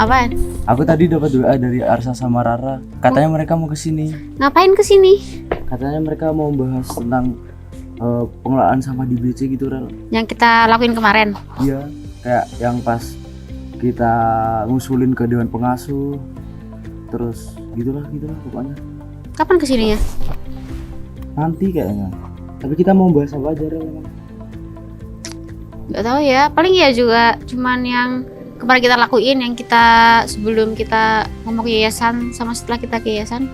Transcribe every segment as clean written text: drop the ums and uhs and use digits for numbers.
Apaan? Aku tadi dapat WA dari Arsa sama Rara. Katanya mereka mau kesini. Ngapain kesini? Katanya mereka mau bahas tentang pengelolaan sampah di BC gitu, Rel. Yang kita lakuin kemarin. Iya, kayak yang pas kita ngusulin ke Dewan Pengasuh. Terus gitulah pokoknya. Kapan kesininya? Nanti kayaknya. Tapi kita mau bahas apa aja, Rel, emang? Gak tahu ya, paling ya juga cuman yang kemarin kita lakuin, yang kita sebelum kita ngomong ke yayasan sama setelah kita ke yayasan.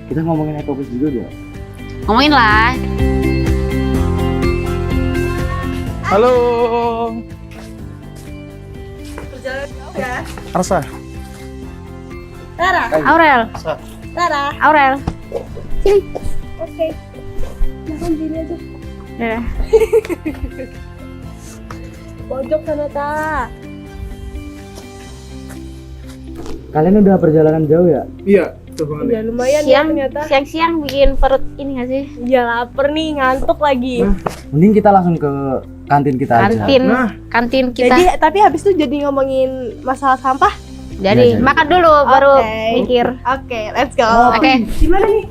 Kita ngomongin ekopus juga gak? Ngomongin lah. Halo. Perjalanan jauh ya. Arsa. Rara. Aurel. Rara. Aurel. Sini. Oke. Langsung sini aja. Dadah. Pojok sana, Ta. Kalian udah perjalanan jauh ya? Iya, betul banget. Ya lumayan ya ternyata. Siang-siang bikin perut ini gak sih? Ya lapar nih, ngantuk lagi. Mending kita langsung ke kantin kita aja. Kantin kita. Jadi tapi habis itu jadi ngomongin masalah sampah. Jadi Iya, makan dulu baru Oke. mikir. Oke, let's go. Oke. Gimana nih?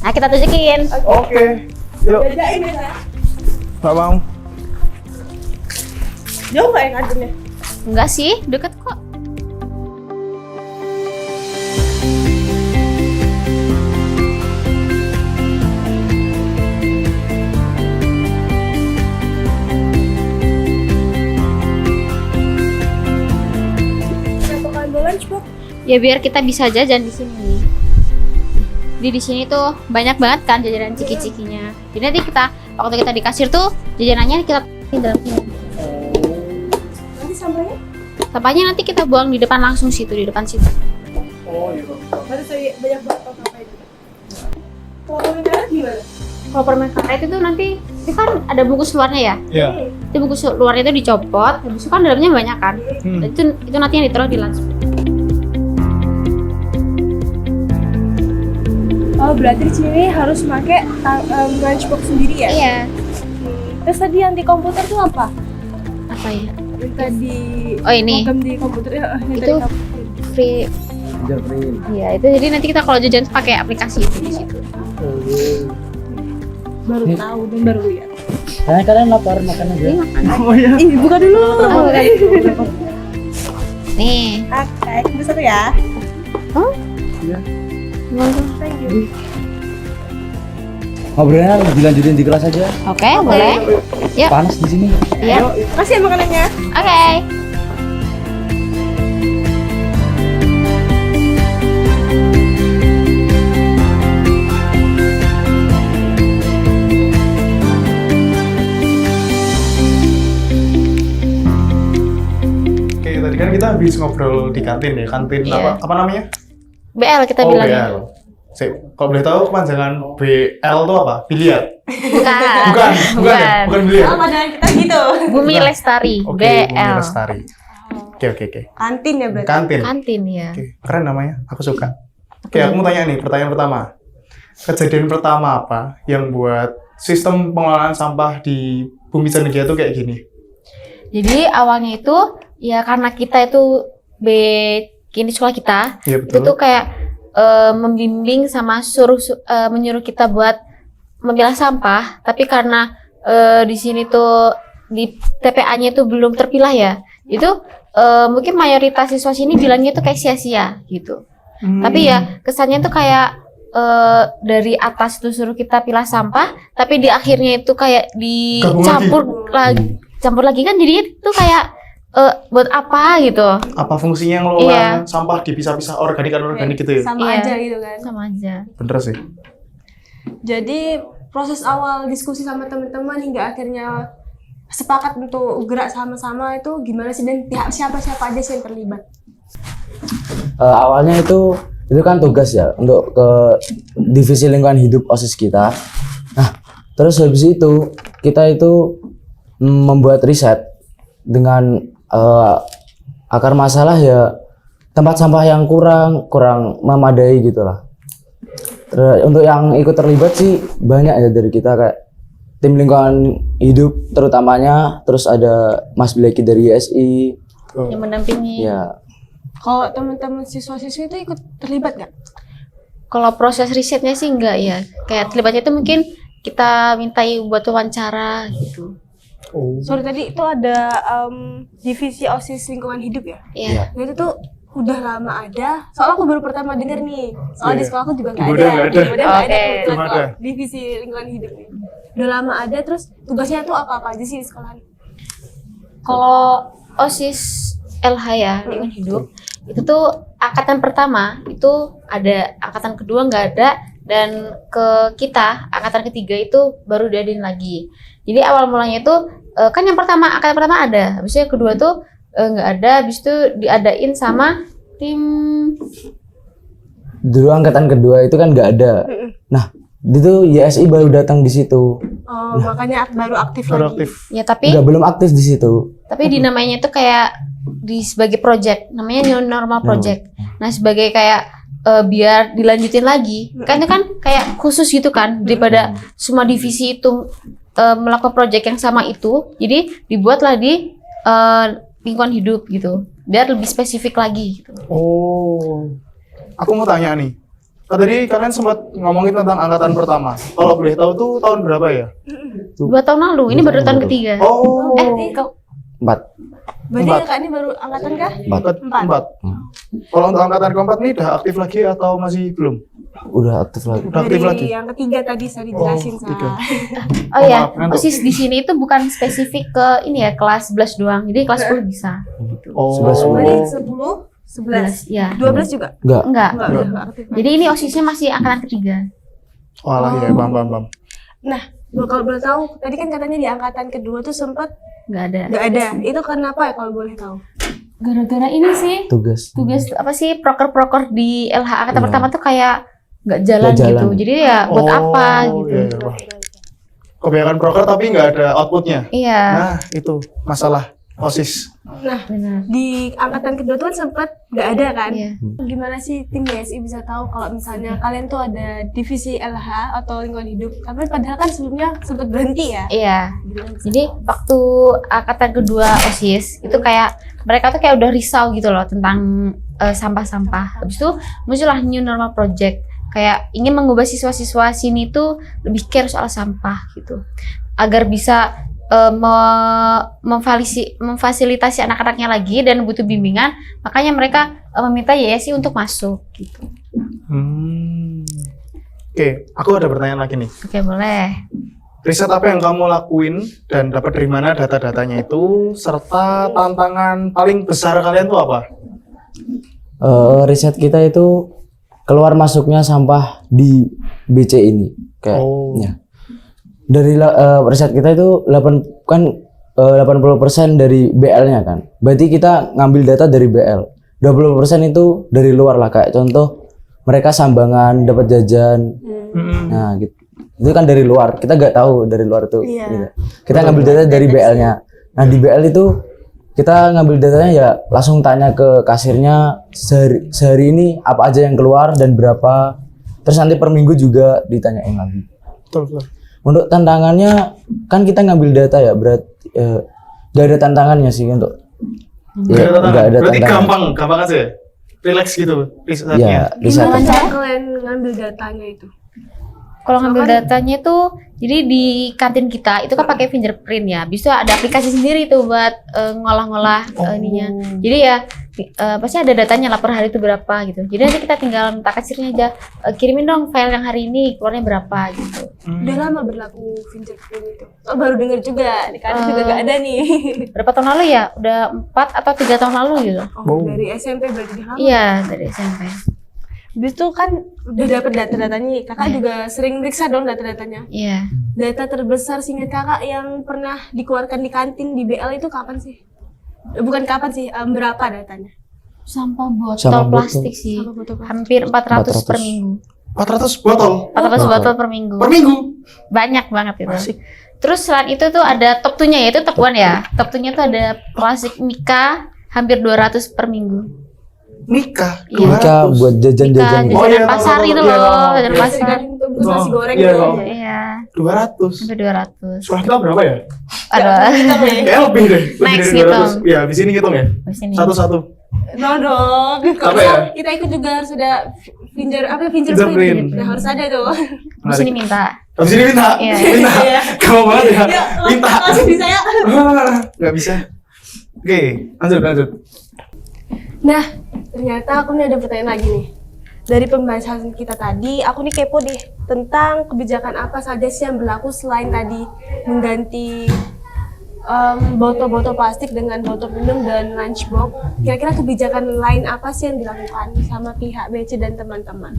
Nah, kita tunjukin. Oke. Yuk, Jajain ya, Ta. Mbak mau. Jauh nggak ya kantinnya? Enggak sih, deket kok. Kenapa kan ambil lunchbox? Ya biar kita bisa jajan di sini. Di sini tuh banyak banget kan jajanan ciki-cikinya. Jadi nanti kita waktu kita di kasir tuh jajanannya kita di dalam sini. Nanti sampahnya? Sampahnya nanti kita buang di depan langsung situ, di depan situ. Oh iya. Harus saya banyak banget sampah itu. Kalau permen karet gimana? Kalau permen karet itu nanti itu kan ada bungkus luarnya ya. Iya. Itu bungkus luarnya itu dicopot, habis itu kan dalamnya banyak kan. Itu nanti yang ditaruh di lunch. Oh, berarti di sini harus pakai lunchbox sendiri ya? Iya. Terus tadi yang di komputer tuh apa? Apa ya? Yang tadi Oh, ini. program di komputer ya, yang Itu dari komputer. Free. Fingerprint. Iya, itu jadi nanti kita kalau jajan pakai aplikasi itu di situ. Baru tahu dan baru lihat. Kalian lapar makan aja. Ini makan. Oh iya. Ih, buka dulu. Oh, nih. Oke, tunggu satu ya. Iya. Thank you. Ngobrolnya dilanjutin di kelas aja. Oke, boleh. Yuk. Panas di sini. Iya. Makasih ya makanannya. Oke. Oke, tadi kan kita habis ngobrol di kantin ya. Kantin Iya. apa namanya? BL kita Oh, bilang. BL. Sip, kalau boleh tahu kepanjangan BL itu apa? Biliar. Bukan. Bukan biliar. Oh, padahal kita gitu. Bumi Lestari. Oke, Bumi BL. Lestari. Oke. Kantin ya berarti. Kantin. Kantin ya. Oke, keren namanya. Aku suka. Oke, aku mau tanya nih, pertanyaan pertama. Kejadian pertama apa yang buat sistem pengelolaan sampah di Bumi Cendekia itu kayak gini? Jadi awalnya itu ya karena kita itu bikin di sekolah kita, Iya itu tuh kayak membimbing sama menyuruh kita buat memilah sampah, tapi karena di sini tuh di TPA-nya itu belum terpilah ya. Itu mungkin mayoritas siswa sini bilangnya itu kayak sia-sia gitu. Tapi ya kesannya tuh kayak dari atas tuh suruh kita pilah sampah, tapi di akhirnya itu kayak campur lagi kan jadinya tuh kayak buat apa gitu. Apa fungsinya ngelola sampah dipisah-pisah organik anorganik gitu ya? Sama Iya. aja gitu kan. Sama aja. Bener sih. Jadi proses awal diskusi sama teman-teman hingga akhirnya sepakat untuk gerak sama-sama itu gimana sih, dan pihak siapa aja sih yang terlibat? Awalnya itu kan tugas ya untuk ke divisi lingkungan hidup OSIS kita. Nah, terus habis itu kita itu membuat riset dengan akar masalah ya tempat sampah yang kurang memadai gitulah. Untuk yang ikut terlibat sih banyak ya dari kita, kayak tim lingkungan hidup terutamanya, terus ada Mas Bleki dari YSI, yang mendampingi. Ya, Kalau teman-teman siswa-siswi itu ikut terlibat nggak? Kalau proses risetnya sih enggak ya. Kayak terlibatnya itu mungkin kita mintai buat wawancara gitu. Oh. Sorry tadi itu ada divisi OSIS lingkungan hidup ya? Iya. Nah, itu tuh udah lama ada. Soalnya aku baru pertama denger nih. Soalnya di Iya. sekolah aku juga nggak Di ada. Boda nggak ada. Di Boda nggak ada. Oke. kebetulan Belum ada. kok divisi lingkungan hidup nih. Udah lama ada. Terus tugasnya tuh apa aja sih di sekolah? Kalau OSIS LH ya, lingkungan hidup, itu tuh angkatan pertama itu ada, angkatan kedua nggak ada, dan ke kita angkatan ketiga itu baru diadain lagi. Jadi awal mulanya itu kan yang pertama, angkatan pertama ada, habis itu yang kedua tuh nggak ada, habis itu diadain sama tim. dulu angkatan kedua itu kan nggak ada. Nah, itu YSI baru datang di situ. Oh, makanya baru aktif Baru lagi. aktif. Ya tapi Belum aktif di situ. tapi dinamainya itu kayak di sebagai project, namanya new normal project. Nah sebagai kayak biar dilanjutin lagi, kan itu kan kayak khusus gitu kan, daripada semua divisi itu melakukan project yang sama itu, jadi dibuatlah di lingkungan hidup gitu, biar lebih spesifik lagi gitu. Oh. Aku mau tanya nih. Tadi kalian sempat ngomongin tentang angkatan pertama. Kalau boleh tahu tuh tahun berapa ya? 2 tahun lalu, ini baru tahun ketiga. Oh. Kau 4. Berarti Empat. kakak ini baru angkatan kah? Angkat empat. Kalau untuk angkatan keempat nih udah aktif lagi atau masih belum? Udah aktif lagi. Udah aktif Dari lagi. yang ketiga tadi saya dijelasin tiga. Oh ya, Maaf, ngantuk. OSIS di sini itu bukan spesifik ke ini ya, kelas 11 doang, jadi kelas 10 bisa gitu. Oh. 11. Berarti 10, 11, 11 ya. 12 juga? Enggak. Enggak. Enggak aktif. Jadi ini OSISnya masih angkatan ketiga. Walah ya, bam. Nah, kalau boleh tahu, tadi kan katanya di angkatan kedua tuh sempat Nggak ada. nggak ada. Itu kenapa ya kalau boleh tahu? Gara-gara ini sih, Tugas. apa sih, proker-proker di LH angkatan Iya. pertama tuh kayak nggak jalan, Nggak jalan. gitu. Jadi ya buat apa gitu. Iya, iya. Wah. Kebanyakan proker tapi nggak ada outputnya. Iya, Nah, itu masalah OSIS. Nah, benar. di angkatan kedua tuh kan sempat nggak ada kan? Iya. Gimana sih tim BSI bisa tahu kalau misalnya kalian tuh ada divisi LH atau lingkungan hidup? Tapi padahal kan sebelumnya sempat berhenti ya? Iya. Jadi waktu angkatan kedua OSIS itu kayak mereka tuh kayak udah risau gitu loh tentang sampah-sampah. Habis itu muncullah new normal project, kayak ingin mengubah siswa-siswa sini tuh lebih care soal sampah gitu, agar bisa memfasilitasi anak-anaknya lagi dan butuh bimbingan, makanya mereka meminta YSI untuk masuk gitu. Oke, aku ada pertanyaan lagi nih. Oke, boleh. Riset apa yang kamu lakuin dan dapat dari mana data-datanya itu, serta tantangan paling besar kalian tuh apa? Riset kita itu keluar masuknya sampah di BC ini kayak Oh. ya. Dari riset kita itu 80% dari BL-nya kan. Berarti kita ngambil data dari BL. 20% itu dari luar lah, kayak contoh mereka sambangan dapat jajan. Nah, gitu. Itu kan dari luar. Kita nggak tahu dari luar tuh. Iya. Gitu. Kita ngambil data dari BL-nya. Nah, di BL itu kita ngambil datanya ya langsung tanya ke kasirnya sehari ini apa aja yang keluar dan berapa. Terus nanti per minggu juga ditanyain lagi. Betul. Untuk tantangannya kan kita ngambil data ya, berarti gak ada tantangannya sih untuk ya, nggak ada Berarti tantangan. gampang aja ya? Relax gitu risetnya. Ya, bisa. Gimana cara kalian ngambil datanya itu? Kalau ngambil datanya tuh, jadi di kantin kita itu kan pakai fingerprint ya. Habis itu ada aplikasi sendiri tuh buat ngolah-ngolah ininya. Jadi ya pasti ada datanya lah per hari itu berapa gitu. Jadi nanti kita tinggal minta kasirnya aja, kirimin dong file yang hari ini keluarnya berapa gitu. Udah lama berlaku fingerprint itu? Oh, baru denger juga, di kanan juga nggak ada nih. Berapa tahun lalu ya? Udah 4 atau 3 tahun lalu gitu. Oh, dari SMP berarti udah lama. Iya, dari SMP. Habis itu kan udah dapet data-datanya nih. Kakak juga sering meriksa dong data-datanya. Iya. Data terbesar seingat kakak yang pernah dikeluarkan di kantin di BL itu kapan sih? Bukan kapan sih, berapa datanya? Sampah botol Sampah botol. plastik sih. Sampah botol plastik. Hampir 400 per 400. minggu. 400 botol 400 botol per minggu. per minggu. Banyak banget itu. Asik. Terus selain itu tuh ada top 2-nya, yaitu top 1 ya. Top 2-nya tuh ada plastik Mika hampir 200 per minggu. Nikah. Iya. Mika 200. buat Mika jajan-jajan gitu. Oh, iya, jajanan pasar tahu, gitu iya, loh, tahu. jajanan Iya. pasar. Bungkus nasi goreng Iya, gitu. tahu. Iya, 200. hampir 200. Sekolah kita berapa ya? Aduh. Kita nih. Kayak lebih deh. Lebih Next, dari ngitung. 200. Ya, di sini ngitung ya. Di sini. Satu-satu. No dong. Apa ya? Kita ikut juga harus ada fingerprint. Fingerprint. Nah, harus ada tuh. Di sini minta. Habis ini minta. Iya. Minta. Iya. Kamu banget ya. Ya, Minta. langsung bisa ya. Nggak bisa. Oke, lanjut. Nah, ternyata aku nih ada pertanyaan lagi nih. Dari pembahasan kita tadi, aku nih kepo deh tentang kebijakan apa saja sih yang berlaku selain tadi mengganti botol-botol plastik dengan botol minum dan lunchbox. Kira-kira kebijakan lain apa sih yang dilakukan sama pihak BC dan teman-teman?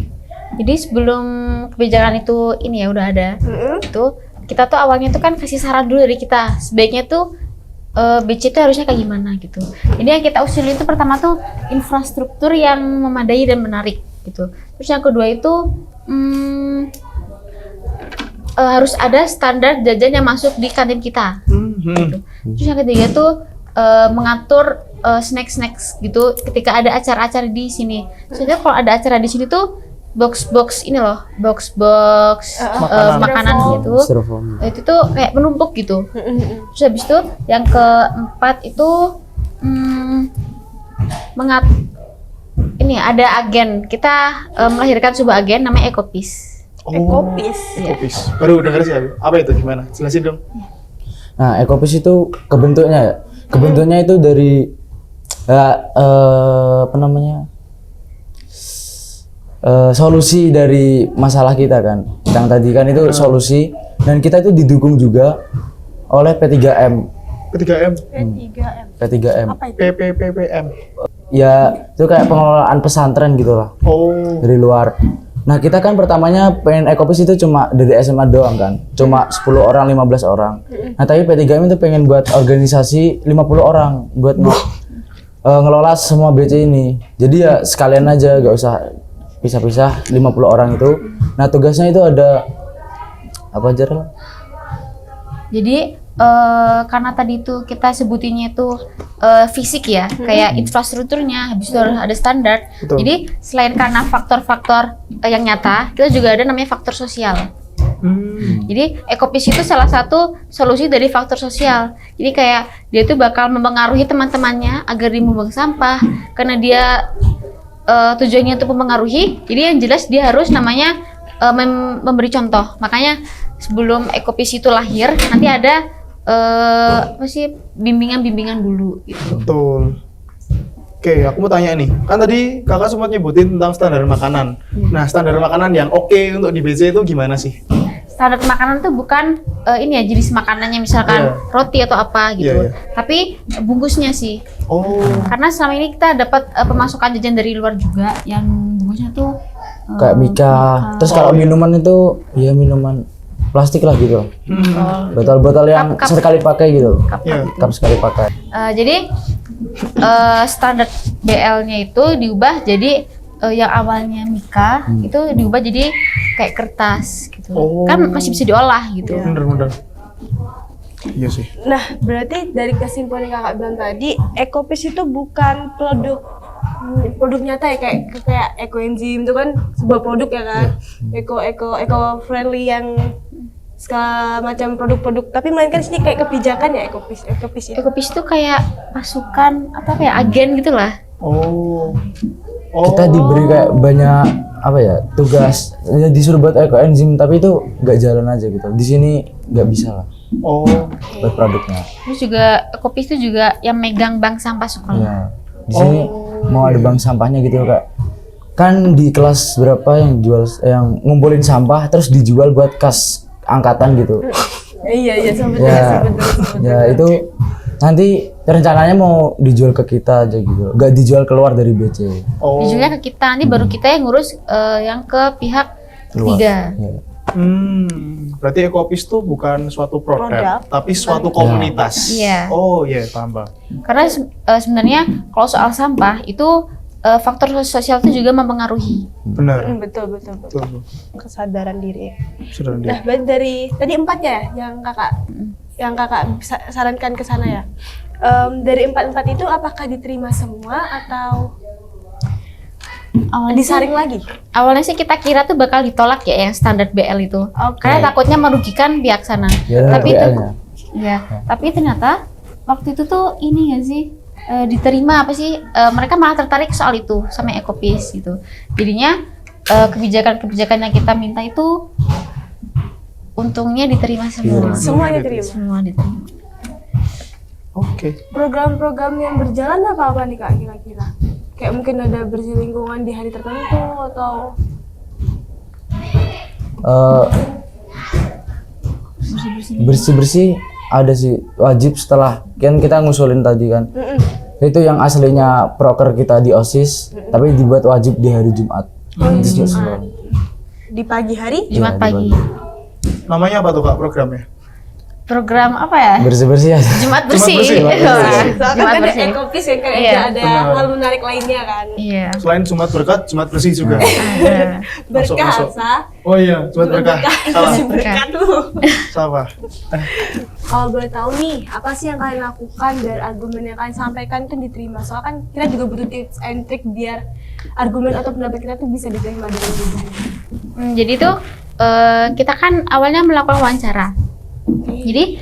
Jadi sebelum kebijakan itu ini ya udah ada, itu kita tuh awalnya tuh kan kasih saran dulu dari kita. Sebaiknya tuh BC itu harusnya kayak gimana gitu. Jadi yang kita usulin itu pertama tuh infrastruktur yang memadai dan menarik gitu. Terus yang kedua itu harus ada standar jajan yang masuk di kantin kita. Gitu. Terus yang ketiga tuh mengatur snack gitu ketika ada acara-acara di sini. Soalnya kalau ada acara di sini tuh box ini loh, box makanan gitu. Styrofoam. Itu tuh kayak menumpuk gitu. Terus habis itu yang keempat itu ini ada agen. Kita melahirkan sebuah agen namanya Ekopis. Ekopis. Ekopis. Baru denger sih aku. Apa itu gimana? Jelasin dong. Nah, Ekopis itu kebentuknya ya. Kebentuknya itu dari apa namanya? Solusi dari masalah kita kan. Yang tadi kan itu solusi dan kita itu didukung juga oleh P3M. P3M. P3M. Apa itu? PPPM. Ya, itu kayak pengelolaan pesantren gitu lah Oh. dari luar. Nah, kita kan pertamanya pengen Ekopis itu cuma dari SMA doang kan. Cuma 10 orang, 15 orang. Nah, tapi P3M itu pengen buat organisasi 50 orang buat ngelola semua BC ini. Jadi ya sekalian aja, gak usah pisah-pisah 50 orang itu. Nah, tugasnya itu ada apa aja lah? Jadi karena tadi itu kita sebutinnya itu fisik ya, kayak infrastrukturnya, habis itu harus ada standar. Betul. Jadi selain karena faktor-faktor yang nyata, kita juga ada namanya faktor sosial. Jadi Ekopis itu salah satu solusi dari faktor sosial. Jadi kayak dia tuh bakal mempengaruhi teman-temannya agar dia membuang sampah, karena dia tujuannya untuk mempengaruhi. Jadi yang jelas dia harus namanya memberi contoh. Makanya sebelum Ekopis itu lahir, nanti ada apa sih bimbingan dulu gitu. Betul. Oke, aku mau tanya nih. Kan tadi kakak sempat nyebutin tentang standar makanan. Nah, standar makanan yang oke untuk di BC itu gimana sih? Standar makanan tuh bukan ini ya jenis makanannya misalkan roti atau apa gitu. Tapi bungkusnya sih. Oh. Karena selama ini kita dapat pemasukan jajan dari luar juga yang bungkusnya tuh Kayak Mika. Terus kalau minuman itu ya minuman plastik lah gitu. Botol-botol yang Cup. sekali pakai gitu. Iya. Cup sekali pakai. jadi standar BL-nya itu diubah jadi yang awalnya Mika itu diubah jadi kayak kertas gitu. Oh. Kan masih bisa diolah gitu. Bener. Iya sih. Nah, berarti dari kesimpulan yang kakak bilang tadi, Ekopis itu bukan produk nyata ya, kayak ekoenzim itu kan sebuah produk ya kan, eco friendly yang segala macam produk-produk, tapi melainkan sini kayak kebijakan ya Ekopis itu. Ekopis itu kayak pasukan atau kayak agen gitu lah. Oh. Kita diberi kayak banyak apa ya tugas, ya disuruh buat ekoenzim tapi itu nggak jalan aja gitu. Di sini nggak bisa lah Oh. buat produknya. Terus juga Ekopis itu juga yang megang bank sampah sekolah. Ya, di sini mau ada bank sampahnya gitu kan. Kan di kelas berapa yang jual yang ngumpulin sampah terus dijual buat kas angkatan gitu. Iya sampai Ya itu nanti rencananya mau dijual ke kita aja gitu, nggak dijual keluar dari BC. Oh. Dijualnya ke kita, nanti baru kita yang ngurus yang ke pihak Luar. ketiga. Ya. Berarti Ekopis itu bukan suatu Produk. tapi suatu komunitas. Iya. Oh iya, paham. Karena sebenarnya kalau soal sampah itu faktor sosial itu juga mempengaruhi. Benar. betul. Betul. Kesadaran diri. Sudah Nah, berarti dari tadi 4 ya yang kakak sarankan ke sana ya. Dari 4 itu apakah diterima semua atau disaring lagi? Awalnya sih kita kira tuh bakal ditolak ya yang standar BL itu. Karena takutnya merugikan pihak sana. Ya, Tapi itu BL-nya. Iya, tapi ternyata waktu itu tuh ini ya sih diterima apa sih? Mereka malah tertarik soal itu sama Ecopis gitu. Jadinya kebijakan-kebijakan yang kita minta itu untungnya diterima semua. Semua diterima. Semua diterima. Oke. Program-program yang berjalan apa nih Kak kira-kira? Kayak mungkin ada bersih lingkungan di hari tertentu atau Bersih-bersih ada sih wajib setelah kan kita ngusulin tadi kan. Itu yang aslinya proker kita di OSIS tapi dibuat wajib di hari Jumat. di pagi hari? Jumat Iya, di pagi. Namanya apa tuh Kak programnya? Program apa ya? Bersih-bersih aja. Jumat bersih. Jumat bersih. Soalnya Jumat kan ada bersih. Ecopis ya kayak Iya, ada benar. hal menarik lainnya kan. Iya. Selain Jumat berkat, Jumat bersih juga. Ada. Berkah, masuk. Sa. Oh iya, Jumat berkah. Salah. Berkah lu. Salah. Kalau boleh tahu nih, apa sih yang kalian lakukan biar argumen yang kalian sampaikan itu diterima? Soalnya kan kita juga butuh tips and trick biar argumen atau pendapat kita tuh bisa diterima dengan mudah. Jadi tuh kita kan awalnya melakukan wawancara. Jadi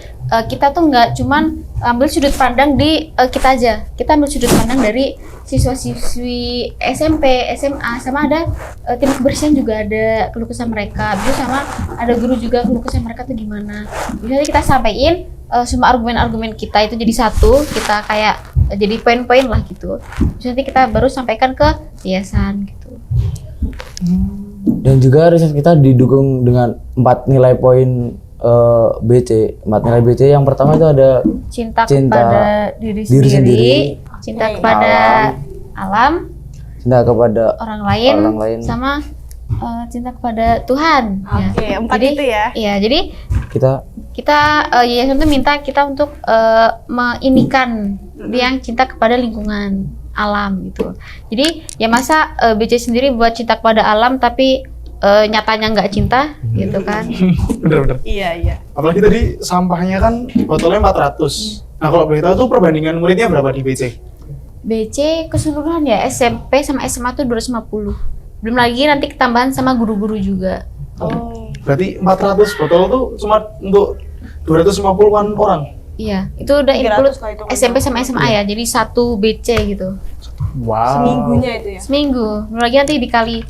kita tuh nggak cuman ambil sudut pandang di kita aja. Kita ambil sudut pandang dari siswa-siswi SMP, SMA, sama ada tim kebersihan juga ada keluh kesah mereka. Terus sama ada guru juga keluh kesah mereka tuh gimana. Jadi kita sampaikan semua argumen-argumen kita itu jadi satu, kita kayak jadi poin-poin lah gitu. Terus nanti kita baru sampaikan ke yayasan gitu. Dan juga riset kita didukung dengan 4 nilai poin BC. 4 nilai BC yang pertama itu ada Cinta Cinta kepada diri diri sendiri, sendiri, cinta kepada alam, cinta kepada orang lain, orang lain. sama cinta kepada Tuhan. Oke, 4 Jadi, itu ya. Iya, jadi kita yayasan tuh minta kita untuk meinikan yang cinta kepada lingkungan alam gitu. Jadi ya masa BC sendiri buat cinta kepada alam tapi nyatanya nggak cinta gitu kan. Bener-bener. Iya. Apalagi tadi sampahnya kan botolnya 400. Nah kalau boleh tahu tuh perbandingan muridnya berapa di BC? BC keseluruhan ya SMP sama SMA tuh 250. Belum lagi nanti ketambahan sama guru-guru juga. Oh. Berarti 400 botol tuh cuma untuk 250-an orang. Iya, itu udah 300 include kalau itu kan. SMP sama SMA ya. Jadi satu BC gitu. Wow. Seminggunya itu ya. Seminggu. Belum lagi nanti dikali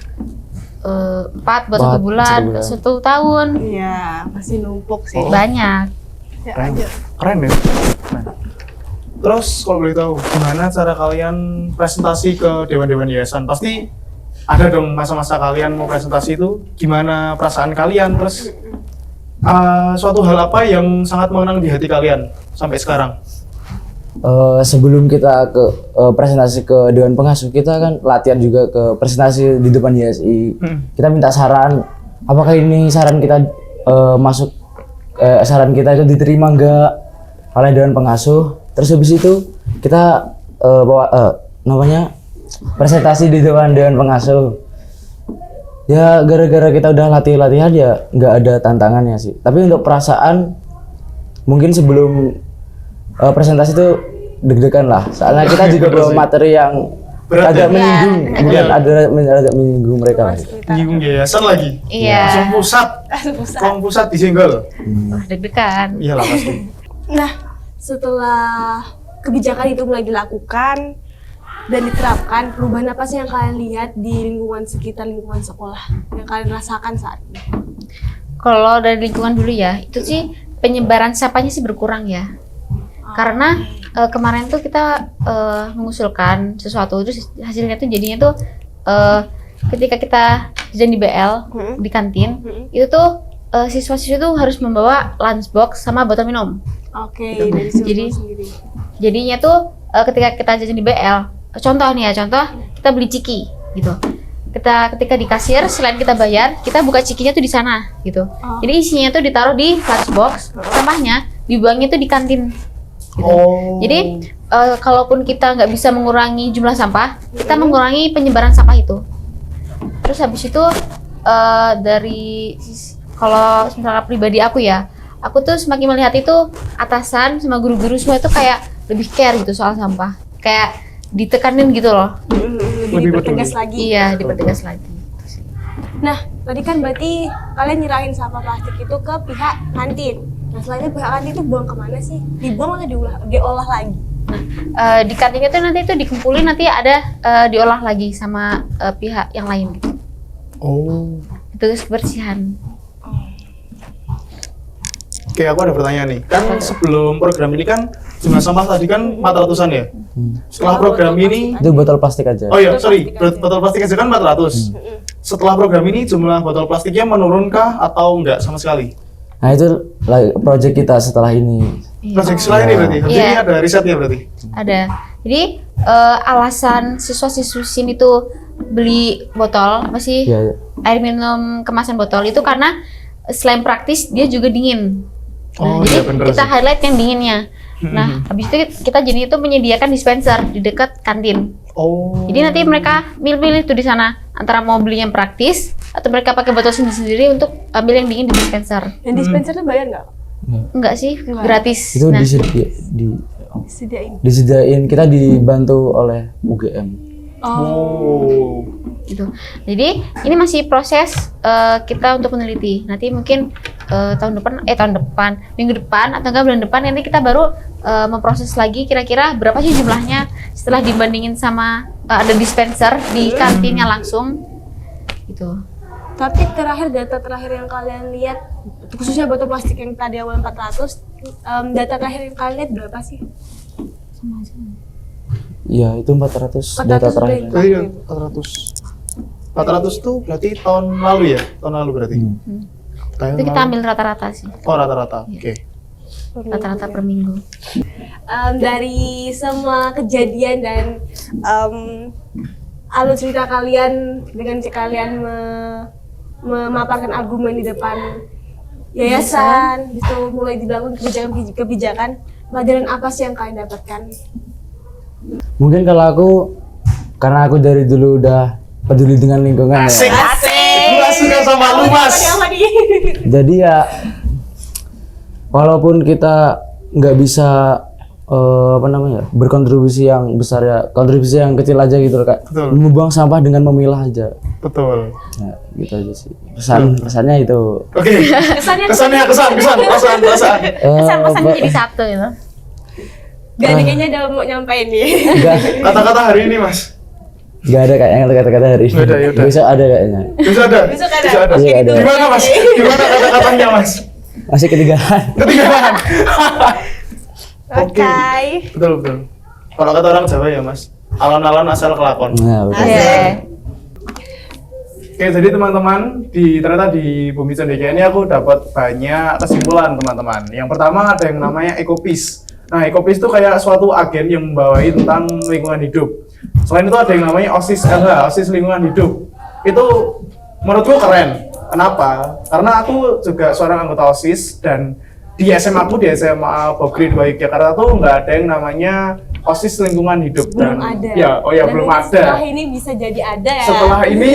4 buat 1 Empat, bulan, 1 1 tahun. Iya, masih numpuk sih. Banyak. Ya, Keren. aja. Keren ya. Keren. Terus kalau boleh tahu gimana cara kalian presentasi ke dewan-dewan yayasan? Pasti ada dong masa-masa kalian mau presentasi itu gimana perasaan kalian, terus suatu hal apa yang sangat mengenang di hati kalian sampai sekarang? sebelum kita ke presentasi ke Dewan Pengasuh, kita kan latihan juga ke presentasi di depan YSI. Kita minta saran, apakah ini saran kita masuk, saran kita itu diterima enggak oleh Dewan Pengasuh. Terus habis itu kita bawa namanya presentasi di depan Dewan Pengasuh. Ya gara-gara kita udah latihan ya nggak ada tantangannya sih. Tapi untuk perasaan mungkin sebelum presentasi itu deg-degan lah. Soalnya kita juga bawa materi yang Berat agak ya? menyinggung, bukan ada menyinggung mereka lah. Menyinggung yayasan lagi. Iya. Langsung pusat. Kom pusat disenggol. Wah, deg-degan. Iyalah pasti. Nah, setelah kebijakan itu mulai dilakukan dan diterapkan, perubahan apa sih yang kalian lihat di lingkungan sekitar lingkungan sekolah yang kalian rasakan saat ini? Kalau dari lingkungan dulu ya, itu sih penyebaran sampahnya sih berkurang ya. Karena kemarin tuh kita mengusulkan sesuatu, terus hasilnya tuh jadinya tuh ketika kita jajan di BL di kantin, itu tuh siswa-siswi tuh harus membawa lunchbox sama botol minum. Oke, dari sisi Jadi- sendiri. Jadinya tuh ketika kita jajan di BL, contoh nih ya, contoh kita beli ciki gitu. Ketika di kasir, selain kita bayar, kita buka cikinya tuh di sana gitu. Jadi isinya tuh ditaruh di lunchbox, sampahnya dibuangnya tuh di kantin. Gitu. Oh. Jadi kalaupun kita nggak bisa mengurangi jumlah sampah, kita mengurangi penyebaran sampah itu. Terus habis itu kalau misalnya pribadi aku ya, aku tuh semakin melihat itu atasan sama guru-guru semua itu kayak lebih care gitu soal sampah, kayak ditekanin gitu loh. Lebih dipertegas peduli. lagi. Iya, dipertegas lagi. Nah, tadi kan berarti kalian nyerahin sampah plastik itu ke pihak kantin. Nah selain itu bahan itu buang kemana sih? Dibuang atau diolah lagi? Di kantin itu nanti itu dikumpulin, nanti ada diolah lagi sama pihak yang lain gitu. Oh. Itu kebersihan. Oke, aku ada pertanyaan nih. Kan sebelum program ini kan jumlah sampah tadi kan 400-an ya? Setelah program ini, Itu botol plastik aja. oh iya, sorry, botol plastik aja kan 400. Setelah program ini jumlah botol plastiknya menurunkah atau enggak sama sekali? Nah itu project kita setelah ini. Proyek setelah ini berarti? Jadi Iya. ada risetnya berarti? Ada. Jadi alasan siswa-siswi sini tuh beli botol apa sih? Iya, iya. Air minum kemasan botol itu karena selain praktis dia juga dingin. Oh, Jadi iya bener kita sih. highlight yang dinginnya. Nah, habis itu kita jadi itu menyediakan dispenser di dekat kantin. Oh. Jadi nanti mereka milih-milih tuh di sana antara mau beli yang praktis atau mereka pakai botol sendiri-sendiri untuk ambil yang dingin di dispenser. Dan dispenser tuh bayar nggak? Enggak sih, gratis. Itu Nah, Disediain. kita dibantu oleh UGM. Oh. gitu. Jadi ini masih proses kita untuk meneliti. Nanti mungkin tahun depan, minggu depan atau enggak bulan depan nanti kita baru memproses lagi kira-kira berapa sih jumlahnya setelah dibandingin sama ada dispenser di kantinnya langsung gitu. Tapi data terakhir yang kalian lihat, khususnya botol plastik yang tadi awal 400, data terakhir yang kalian lihat berapa sih? Iya, itu 400 data 400 terakhir. udah. Iya, 400. 400 tuh berarti tahun lalu ya? Tahun lalu berarti? Tahun Itu kita lalu. ambil rata-rata sih, Oh, rata-rata. Oke. rata-rata per minggu. Dari semua kejadian dan alur cerita kalian dengan kalian memaparkan argumen di depan yayasan, itu mulai dibangun kebijakan, pelajaran apa sih yang kalian dapatkan? Mungkin kalau aku, karena aku dari dulu udah peduli dengan lingkungan Asik. ya. Gua suka sama lu, Mas. Jadi ya, walaupun kita nggak bisa berkontribusi yang besar ya, kontribusi yang kecil aja gitu loh, Kak. Betul. Membuang sampah dengan memilah aja. Betul. Ya, gitu aja sih. Pesannya itu. Oke. Kesannya Kesan, perasaan. Pesan-pesan Pak, jadi satu gitu. gak ada kayaknya udah mau nyampein nih. Kata-kata hari ini, Mas. nggak ada kayaknya kata-kata hari ini. Nggak ada, yaudah. Besok ada kayaknya. Bisa ada. Besok ada. Bisa ada. Iya, ada. Gimana, Mas? Gimana kata-katanya, Mas? Masih ketinggalan. Ketinggalan. Oke. Betul. Kalau kata orang Jawa ya, Mas. Alon-alon asal kelakon. Nah, betul. Oke, jadi teman-teman, ternyata di Bumi Cendekia ini aku dapat banyak kesimpulan, teman-teman. Yang pertama ada yang namanya Ecopis. Nah, Ecopis itu kayak suatu agen yang membawahi tentang lingkungan hidup. Selain itu ada yang namanya OSIS LH, OSIS Lingkungan Hidup. Itu menurutku keren. Kenapa? Karena aku juga seorang anggota OSIS dan di SMA aku, di SMA Bogri 2 Yogyakarta tuh nggak ada yang namanya OSIS Lingkungan Hidup. Belum Dan, ada. Ya, Dan belum mungkin ada. Setelah ini bisa jadi ada ya. Setelah ini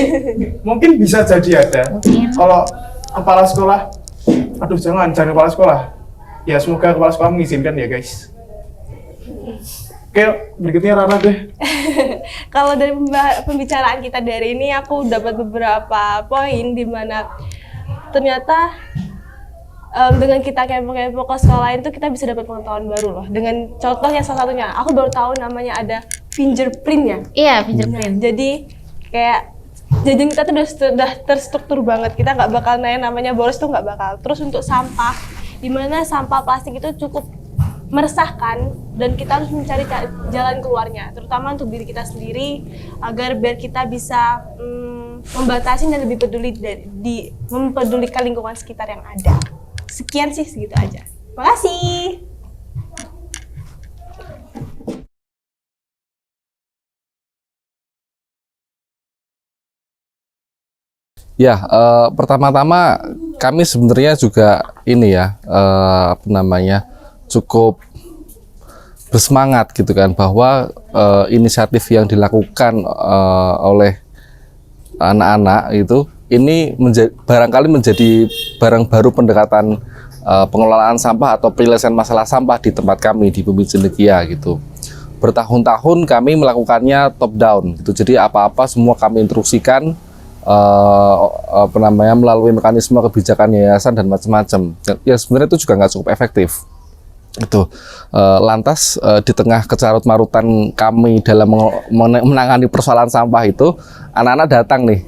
mungkin bisa jadi ada. Mungkin. Kalau kepala sekolah, aduh jangan kepala sekolah. Ya semoga kepala sekolah mengizinkan ya guys. Oke, berikutnya Rara deh. Kalau dari pembicaraan kita dari ini, aku dapat beberapa poin di mana ternyata dengan kita kepo-kepo ke sekolah itu kita bisa dapat pengetahuan baru loh. Dengan contoh yang salah satunya, aku baru tahu namanya ada fingerprint ya. Iya, fingerprint. Jadi kayak jajan kita tuh udah terstruktur banget. Kita nggak bakal nanya namanya boros tuh nggak bakal. Terus untuk sampah, di mana sampah plastik itu cukup meresahkan dan kita harus mencari jalan keluarnya, terutama untuk diri kita sendiri agar biar kita bisa membatasi dan lebih peduli mempedulikan lingkungan sekitar yang ada. Sekian sih, segitu aja. Makasih. Ya, pertama-tama kami sebenarnya juga ini ya, cukup bersemangat gitu kan bahwa inisiatif yang dilakukan oleh anak-anak itu ini barangkali menjadi barang baru pendekatan pengelolaan sampah atau penyelesaian masalah sampah di tempat kami di Bumi Cendekia gitu. Bertahun-tahun kami melakukannya top down gitu. Jadi apa-apa semua kami instruksikan apa namanya, melalui mekanisme kebijakan yayasan dan macam-macam. Ya sebenarnya itu juga nggak cukup efektif. Itu lantas di tengah kecarut-marutan kami dalam menangani persoalan sampah itu, anak-anak datang nih,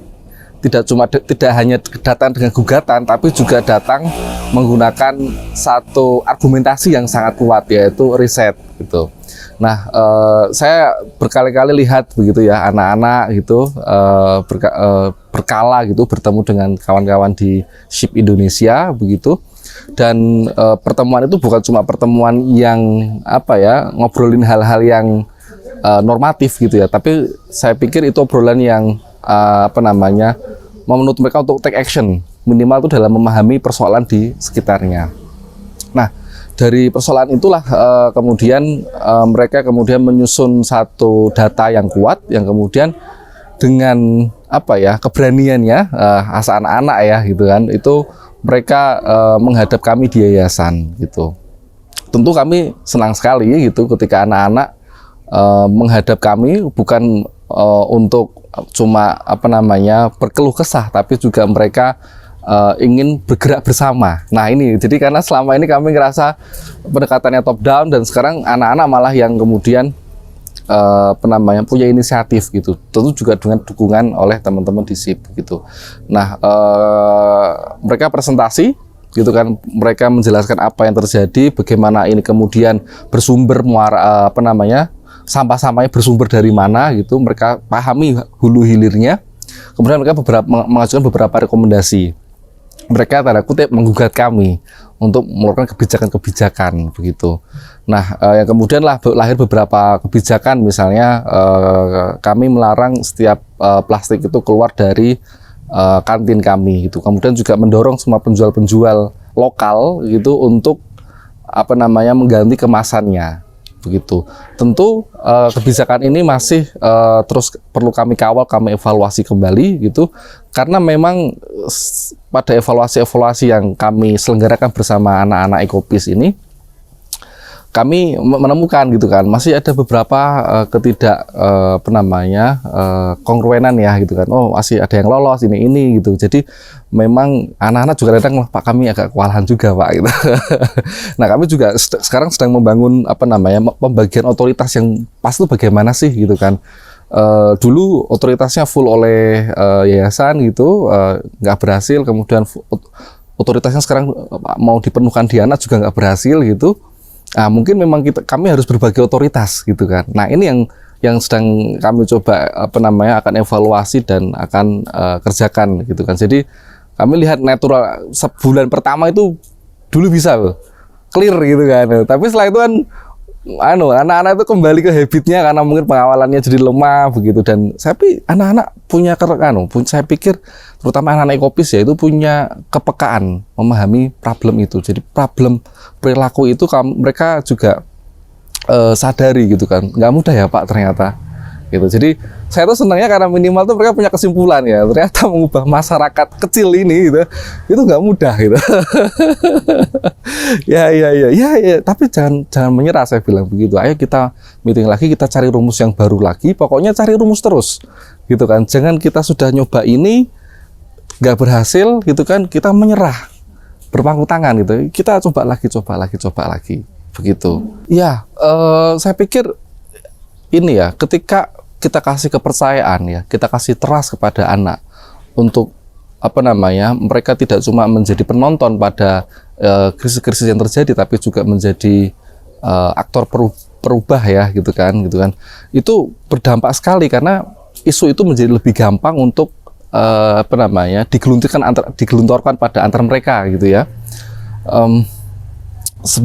tidak hanya datang dengan gugatan, tapi juga datang menggunakan satu argumentasi yang sangat kuat, yaitu riset gitu. Nah, saya berkali-kali lihat begitu ya, anak-anak gitu berkala gitu bertemu dengan kawan-kawan di SHIP Indonesia begitu. Dan pertemuan itu bukan cuma pertemuan yang apa ya, ngobrolin hal-hal yang normatif gitu ya, tapi saya pikir itu obrolan yang apa namanya, menuntut mereka untuk take action, minimal itu dalam memahami persoalan di sekitarnya. Nah, dari persoalan itulah kemudian mereka kemudian menyusun satu data yang kuat, yang kemudian dengan apa ya, keberaniannya asa anak-anak ya gitu kan, itu mereka menghadap kami di yayasan gitu. Tentu kami senang sekali gitu ketika anak-anak menghadap kami, bukan untuk cuma apa namanya berkeluh kesah, tapi juga mereka ingin bergerak bersama. Nah ini, jadi karena selama ini kami ngerasa pendekatannya top down, dan sekarang anak-anak malah yang kemudian apa namanya punya inisiatif gitu. Tentu juga dengan dukungan oleh teman-teman di SHIP gitu. Nah mereka presentasi gitu kan, mereka menjelaskan apa yang terjadi, bagaimana ini kemudian bersumber apa namanya, sampah-sampahnya bersumber dari mana gitu, mereka pahami hulu hilirnya. Kemudian mereka mengajukan beberapa rekomendasi. Mereka tanda kutip menggugat kami untuk mengeluarkan kebijakan-kebijakan begitu. Nah, yang kemudian lahir beberapa kebijakan, misalnya kami melarang setiap plastik itu keluar dari kantin kami gitu. Kemudian juga mendorong semua penjual-penjual lokal gitu untuk apa namanya mengganti kemasannya. Begitu. Tentu kebijakan ini masih terus perlu kami kawal, kami evaluasi kembali gitu, karena memang pada evaluasi yang kami selenggarakan bersama anak-anak Ecopis ini, kami menemukan gitu kan, masih ada beberapa apa namanya kongruenan ya gitu kan. Oh, masih ada yang lolos ini gitu. Jadi memang anak-anak juga kadang, Pak, kami agak kewalahan juga, Pak gitu. Nah, kami juga sekarang sedang membangun apa namanya pembagian otoritas yang pas itu bagaimana sih gitu kan. Dulu otoritasnya full oleh yayasan gitu, nggak berhasil. Kemudian otoritasnya sekarang mau dipenuhkan di anak juga nggak berhasil gitu. Nah, mungkin memang kami harus berbagi otoritas gitu kan. Nah, ini yang sedang kami coba apa namanya akan evaluasi dan akan kerjakan gitu kan. Jadi kami lihat natural sebulan pertama itu dulu bisa clear gitu kan. Tapi setelah itu kan anak-anak itu kembali ke habitnya karena mungkin pengawalannya jadi lemah begitu. Dan tapi anak-anak punya saya pikir terutama anak-anak Ecopis ya, itu punya kepekaan memahami problem itu. Jadi problem perilaku itu mereka juga sadari gitu kan. Nggak mudah ya, Pak, ternyata gitu. Jadi saya tuh senangnya karena minimal tuh mereka punya kesimpulan ya, ternyata mengubah masyarakat kecil ini gitu itu nggak mudah gitu. ya, tapi jangan menyerah, saya bilang begitu. Ayo kita meeting lagi, kita cari rumus yang baru lagi, pokoknya cari rumus terus gitu kan. Jangan kita sudah nyoba ini nggak berhasil gitu kan, kita menyerah, berpangku tangan gitu. Kita coba lagi begitu. Ya, saya pikir ini ya, ketika kita kasih kepercayaan ya, kita kasih trust kepada anak untuk apa namanya, mereka tidak cuma menjadi penonton pada krisis-krisis yang terjadi, tapi juga menjadi aktor perubah ya gitu kan. Itu berdampak sekali karena isu itu menjadi lebih gampang untuk apa namanya digelontorkan pada antar mereka gitu ya.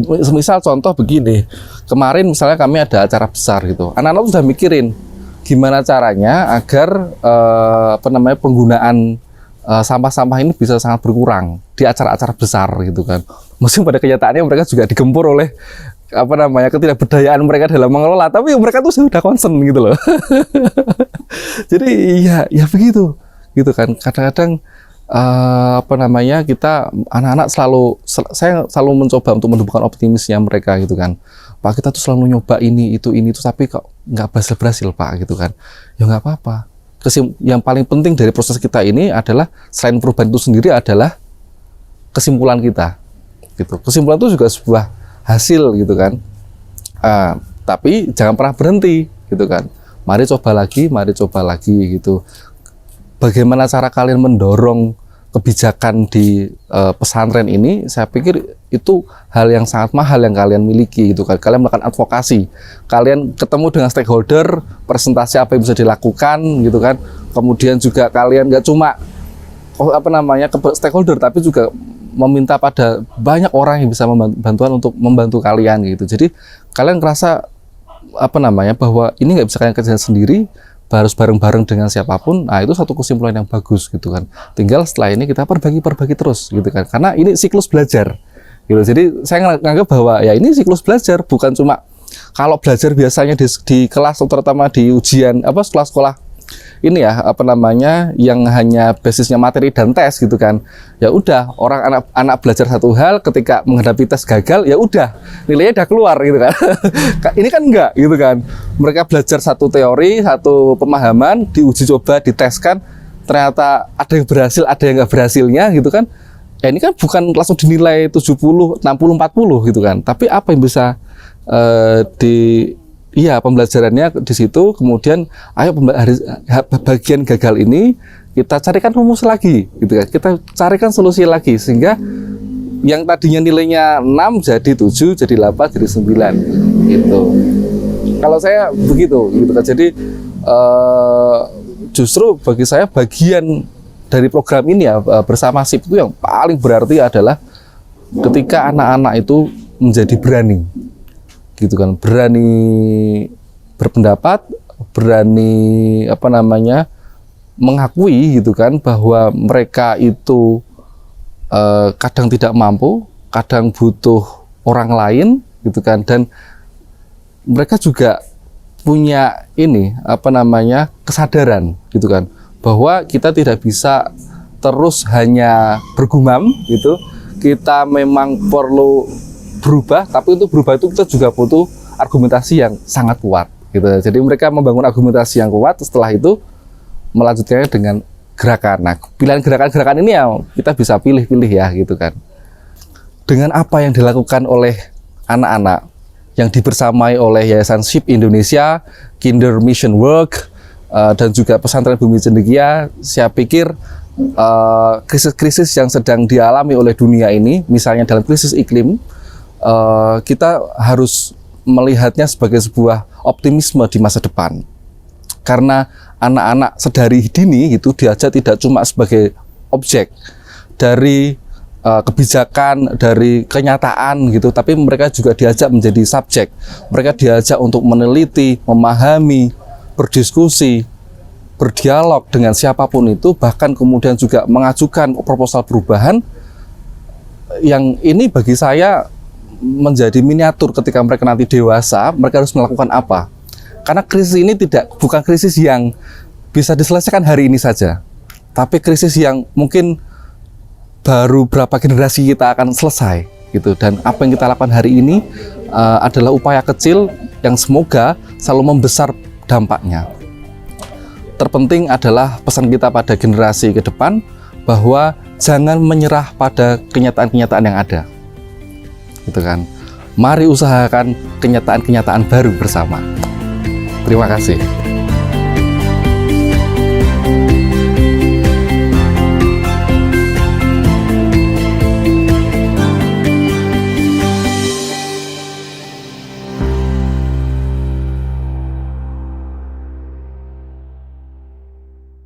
Semisal contoh begini, kemarin misalnya kami ada acara besar gitu, anak-anak sudah mikirin gimana caranya agar apa namanya penggunaan sampah-sampah ini bisa sangat berkurang di acara-acara besar gitu kan. Meskipun pada kenyataannya mereka juga digempur oleh apa namanya ketidakberdayaan mereka dalam mengelola, tapi mereka tuh sudah concern gitu loh. Jadi ya begitu gitu kan. Kadang-kadang apa namanya kita anak-anak saya selalu mencoba untuk menumbuhkan optimisnya mereka gitu kan. Pak, kita tuh selalu nyoba ini itu tapi kok nggak berhasil Pak gitu kan. Ya nggak apa-apa, yang paling penting dari proses kita ini adalah selain perubahan itu sendiri adalah kesimpulan kita gitu. Kesimpulan itu juga sebuah hasil gitu kan. Tapi jangan pernah berhenti gitu kan. Mari coba lagi gitu. Bagaimana cara kalian mendorong kebijakan di pesantren ini? Saya pikir itu hal yang sangat mahal yang kalian miliki gitu kan. Kalian melakukan advokasi, kalian ketemu dengan stakeholder, presentasi apa yang bisa dilakukan gitu kan. Kemudian juga kalian nggak cuma ke stakeholder, tapi juga meminta pada banyak orang yang bisa bantuan untuk membantu kalian gitu. Jadi kalian ngerasa bahwa ini nggak bisa kalian kerjakan sendiri, harus bareng-bareng dengan siapapun. Nah, itu satu kesimpulan yang bagus gitu kan. Tinggal setelah ini kita perbagi terus gitu kan. Karena ini siklus belajar gitu. Jadi saya menganggap bahwa ya ini siklus belajar, bukan cuma kalau belajar biasanya di kelas, terutama di ujian sekolah-sekolah ini ya yang hanya basisnya materi dan tes gitu kan. Ya udah, anak belajar satu hal, ketika menghadapi tes gagal ya udah nilainya udah keluar gitu kan. Ini kan enggak gitu kan. Mereka belajar satu teori, satu pemahaman, diuji coba, diteskan, ternyata ada yang berhasil, ada yang enggak berhasilnya gitu kan. Ya ini kan bukan langsung dinilai 70, 60, 40 gitu kan. Tapi apa yang bisa pembelajarannya di situ. Kemudian ayo bagian gagal ini kita carikan rumus lagi gitu kan. Kita carikan solusi lagi sehingga yang tadinya nilainya 6 jadi 7, jadi 8, jadi 9 gitu. Kalau saya begitu gitu kan. Jadi justru bagi saya bagian dari program ini ya bersama SIP itu yang paling berarti adalah ketika anak-anak itu menjadi berani gitu kan, berani berpendapat, berani mengakui gitu kan bahwa mereka itu kadang tidak mampu, kadang butuh orang lain gitu kan, dan mereka juga punya kesadaran gitu kan bahwa kita tidak bisa terus hanya bergumam gitu. Kita memang perlu berubah, tapi untuk berubah itu kita juga butuh argumentasi yang sangat kuat gitu. Jadi mereka membangun argumentasi yang kuat, setelah itu melanjutkannya dengan gerakan. Nah, pilihan gerakan-gerakan ini ya kita bisa pilih-pilih ya gitu kan. Dengan apa yang dilakukan oleh anak-anak yang dibersamai oleh Yayasan SIP Indonesia, Kinder Mission Work, dan juga Pesantren Bumi Cendekia, saya pikir krisis-krisis yang sedang dialami oleh dunia ini, misalnya dalam krisis iklim, kita harus melihatnya sebagai sebuah optimisme di masa depan. Karena anak-anak sedari dini gitu diajak tidak cuma sebagai objek dari kebijakan, dari kenyataan gitu, tapi mereka juga diajak menjadi subjek. Mereka diajak untuk meneliti, memahami, berdiskusi, berdialog dengan siapapun itu, bahkan kemudian juga mengajukan proposal perubahan. Yang ini bagi saya menjadi miniatur ketika mereka nanti dewasa, mereka harus melakukan apa. Karena krisis ini bukan krisis yang bisa diselesaikan hari ini saja, tapi krisis yang mungkin baru berapa generasi kita akan selesai gitu. Dan apa yang kita lakukan hari ini adalah upaya kecil yang semoga selalu membesar dampaknya. Terpenting adalah pesan kita pada generasi ke depan bahwa jangan menyerah pada kenyataan-kenyataan yang ada. Gitu kan. Mari usahakan kenyataan-kenyataan baru bersama. Terima kasih.